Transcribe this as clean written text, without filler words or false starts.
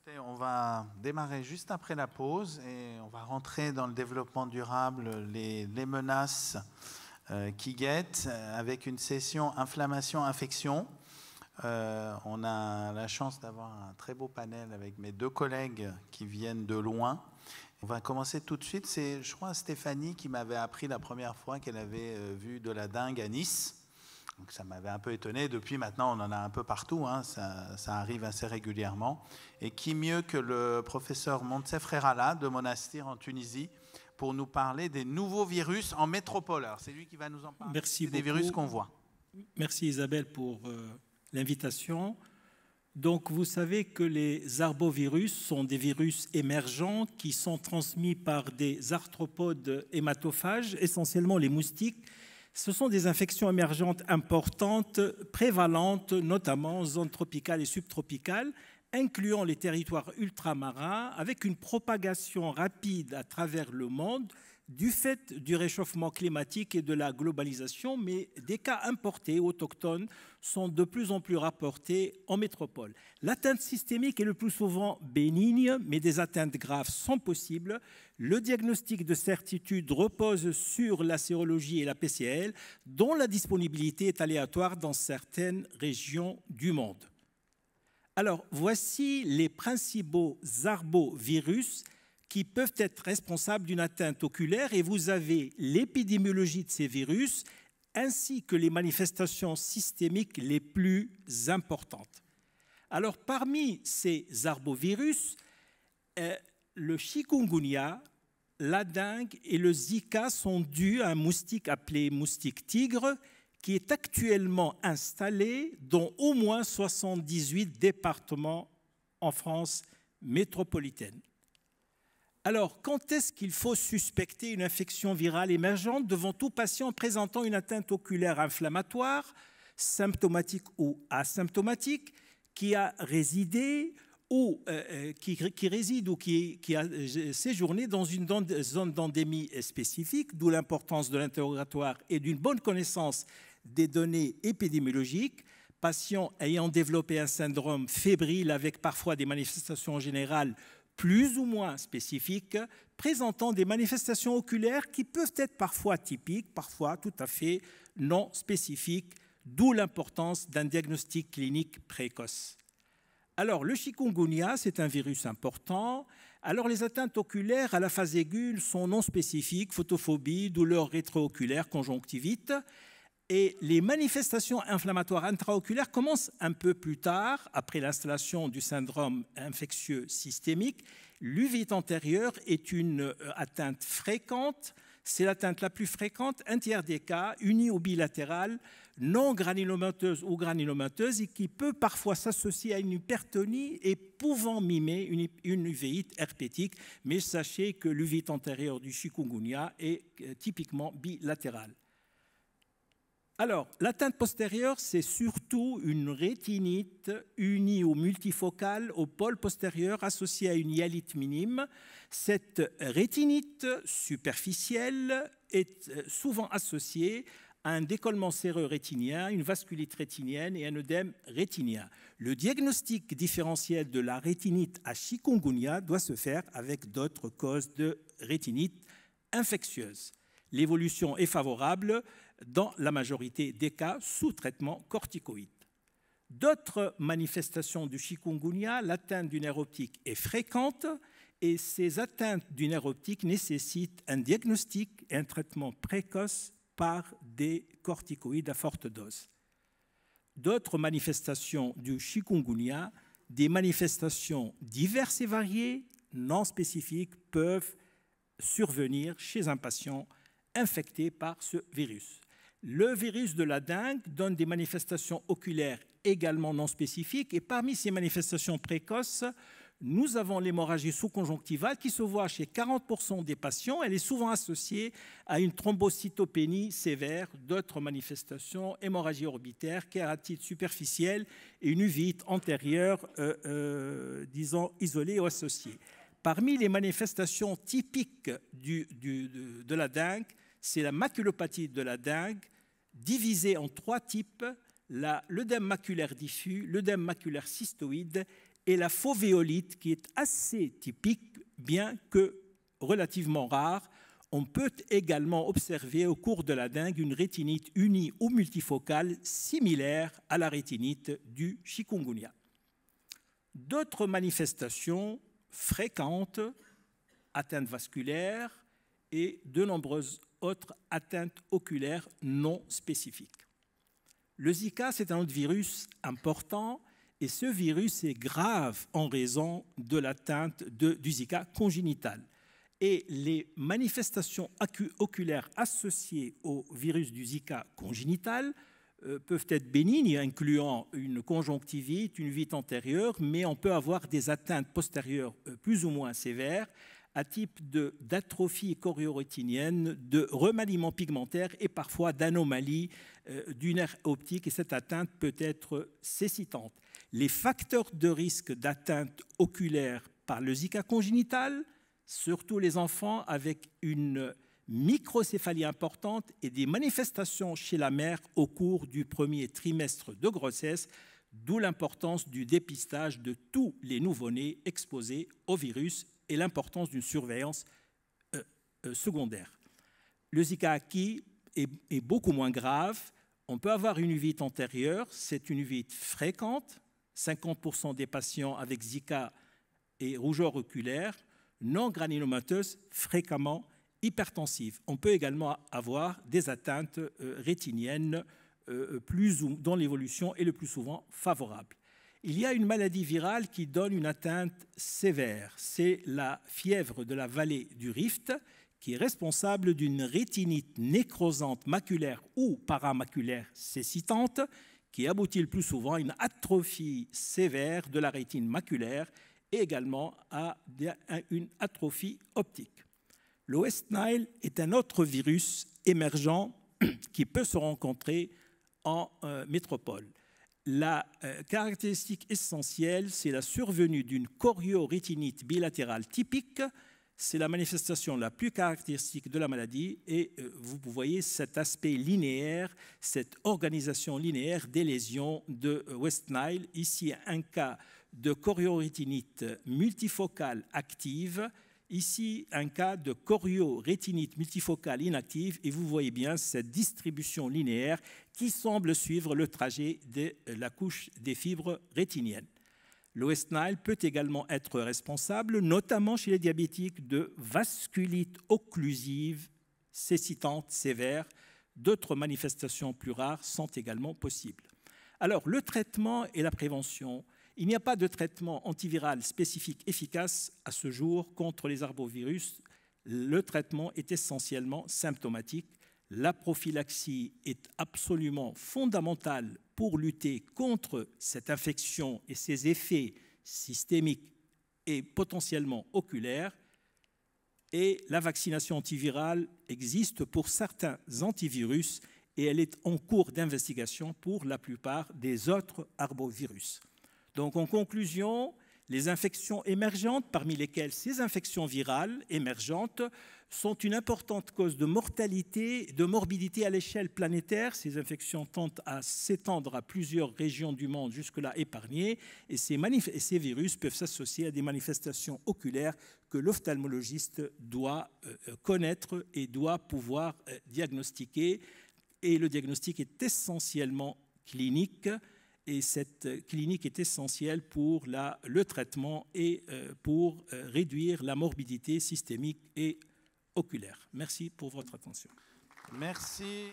Écoutez, on va démarrer juste après la pause et on va rentrer dans le développement durable, les menaces qui guettent avec une session inflammation-infection. On a la chance d'avoir un très beau panel avec mes deux collègues qui viennent de loin. On va commencer tout de suite. C'est, je crois, Stéphanie qui m'avait appris la première fois qu'elle avait vu de la dengue à Nice. Donc ça m'avait un peu étonné. Depuis, maintenant, on en a un peu partout. Hein. Ça arrive assez régulièrement. Et qui mieux que le professeur Moncef Rerala de Monastir en Tunisie pour nous parler des nouveaux virus en métropole. Alors, c'est lui qui va nous en parler. Merci beaucoup. Des virus qu'on voit. Merci Isabelle pour l'invitation. Donc, vous savez que les arbovirus sont des virus émergents qui sont transmis par des arthropodes hématophages, essentiellement les moustiques. Ce sont des infections émergentes importantes, prévalentes, notamment en zones tropicales et subtropicales, incluant les territoires ultramarins, avec une propagation rapide à travers le monde du fait du réchauffement climatique et de la globalisation, mais des cas importés autochtones sont de plus en plus rapportés en métropole. L'atteinte systémique est le plus souvent bénigne, mais des atteintes graves sont possibles. Le diagnostic de certitude repose sur la sérologie et la PCL, dont la disponibilité est aléatoire dans certaines régions du monde. Alors, voici les principaux arbovirus qui peuvent être responsables d'une atteinte oculaire, et vous avez l'épidémiologie de ces virus ainsi que les manifestations systémiques les plus importantes. Alors, parmi ces arbovirus, le chikungunya, la dengue et le Zika sont dus à un moustique appelé moustique tigre qui est actuellement installé dans au moins 78 départements en France métropolitaine. Alors, quand est-ce qu'il faut suspecter une infection virale émergente devant tout patient présentant une atteinte oculaire inflammatoire, symptomatique ou asymptomatique, qui a résidé ou qui réside ou qui a séjourné dans une zone d'endémie spécifique, d'où l'importance de l'interrogatoire et d'une bonne connaissance des données épidémiologiques, patients ayant développé un syndrome fébrile avec parfois des manifestations générales plus ou moins spécifiques, présentant des manifestations oculaires qui peuvent être parfois typiques, parfois tout à fait non spécifiques, d'où l'importance d'un diagnostic clinique précoce. Alors, le chikungunya, c'est un virus important. Alors, les atteintes oculaires à la phase aiguë sont non spécifiques, photophobie, douleur rétrooculaire, conjonctivite. Et les manifestations inflammatoires intraoculaires commencent un peu plus tard, après l'installation du syndrome infectieux systémique. L'uvite antérieure est une atteinte fréquente. C'est l'atteinte la plus fréquente, un tiers des cas, unie ou bilatérale, non granulomateuse ou granulomateuse, et qui peut parfois s'associer à une hypertonie et pouvant mimer une uvéite herpétique. Mais sachez que l'uvite antérieure du chikungunya est typiquement bilatérale. Alors, l'atteinte postérieure, c'est surtout une rétinite unie ou multifocale au pôle postérieur associée à une hyalite minime. Cette rétinite superficielle est souvent associée à un décollement séreux rétinien, une vasculite rétinienne et un œdème rétinien. Le diagnostic différentiel de la rétinite à chikungunya doit se faire avec d'autres causes de rétinite infectieuse. L'évolution est favorable dans la majorité des cas sous traitement corticoïde. D'autres manifestations du chikungunya, l'atteinte du nerf optique est fréquente et ces atteintes du nerf optique nécessitent un diagnostic et un traitement précoce par des corticoïdes à forte dose. D'autres manifestations du chikungunya, des manifestations diverses et variées, non spécifiques, peuvent survenir chez un patient infecté par ce virus. Le virus de la dengue donne des manifestations oculaires également non spécifiques et parmi ces manifestations précoces, nous avons l'hémorragie sous-conjonctivale qui se voit chez 40% des patients. Elle est souvent associée à une thrombocytopénie sévère, d'autres manifestations, hémorragie orbitaire, kératite superficielle et une uvite antérieure, disons, isolée ou associée. Parmi les manifestations typiques de la dengue, c'est la maculopathie de la dengue, divisée en trois types, l'œdème maculaire diffus, l'œdème maculaire cystoïde et la fovéolite qui est assez typique, bien que relativement rare. On peut également observer au cours de la dengue une rétinite unie ou multifocale similaire à la rétinite du chikungunya. D'autres manifestations fréquentes, atteintes vasculaires et de nombreuses autres atteintes oculaires non spécifiques. Le Zika, c'est un autre virus important et ce virus est grave en raison de l'atteinte du Zika congénital. Et les manifestations oculaires associées au virus du Zika congénital peuvent être bénignes, incluant une conjonctivite, une uvite antérieure, mais on peut avoir des atteintes postérieures plus ou moins sévères, à type d'atrophie choriorétinienne, de remaniement pigmentaire et parfois d'anomalies du nerf optique, et cette atteinte peut être cécitante. Les facteurs de risque d'atteinte oculaire par le Zika congénital, surtout les enfants avec une microcéphalie importante et des manifestations chez la mère au cours du premier trimestre de grossesse, d'où l'importance du dépistage de tous les nouveau-nés exposés au virus et l'importance d'une surveillance secondaire. Le Zika acquis est beaucoup moins grave. On peut avoir une uvite antérieure, c'est une uvite fréquente, 50% des patients avec Zika et rougeur oculaire, non granulomateuse, fréquemment hypertensive. On peut également avoir des atteintes rétiniennes dont l'évolution est le plus souvent favorable. Il y a une maladie virale qui donne une atteinte sévère. C'est la fièvre de la vallée du Rift, qui est responsable d'une rétinite nécrosante maculaire ou paramaculaire cécitante, qui aboutit le plus souvent à une atrophie sévère de la rétine maculaire et également à une atrophie optique. Le West Nile est un autre virus émergent qui peut se rencontrer en métropole. La caractéristique essentielle, c'est la survenue d'une choriorétinite bilatérale typique. C'est la manifestation la plus caractéristique de la maladie et vous voyez cet aspect linéaire, cette organisation linéaire des lésions de West Nile. Ici, un cas de choriorétinite multifocale active. Ici, un cas de choriorétinite multifocale inactive et vous voyez bien cette distribution linéaire qui semble suivre le trajet de la couche des fibres rétiniennes. Le West Nile peut également être responsable, notamment chez les diabétiques, de vasculite occlusive cécitante sévère. D'autres manifestations plus rares sont également possibles. Alors, le traitement et la prévention. Il n'y a pas de traitement antiviral spécifique efficace à ce jour contre les arbovirus. Le traitement est essentiellement symptomatique. La prophylaxie est absolument fondamentale pour lutter contre cette infection et ses effets systémiques et potentiellement oculaires. Et la vaccination antivirale existe pour certains antivirus et elle est en cours d'investigation pour la plupart des autres arbovirus. Donc, en conclusion, les infections émergentes, parmi lesquelles ces infections virales émergentes, sont une importante cause de mortalité, de morbidité à l'échelle planétaire. Ces infections tendent à s'étendre à plusieurs régions du monde jusque-là épargnées, et ces virus peuvent s'associer à des manifestations oculaires que l'ophtalmologiste doit connaître et doit pouvoir diagnostiquer. Et le diagnostic est essentiellement clinique. Et cette clinique est essentielle pour le traitement et pour réduire la morbidité systémique et oculaire. Merci pour votre attention. Merci.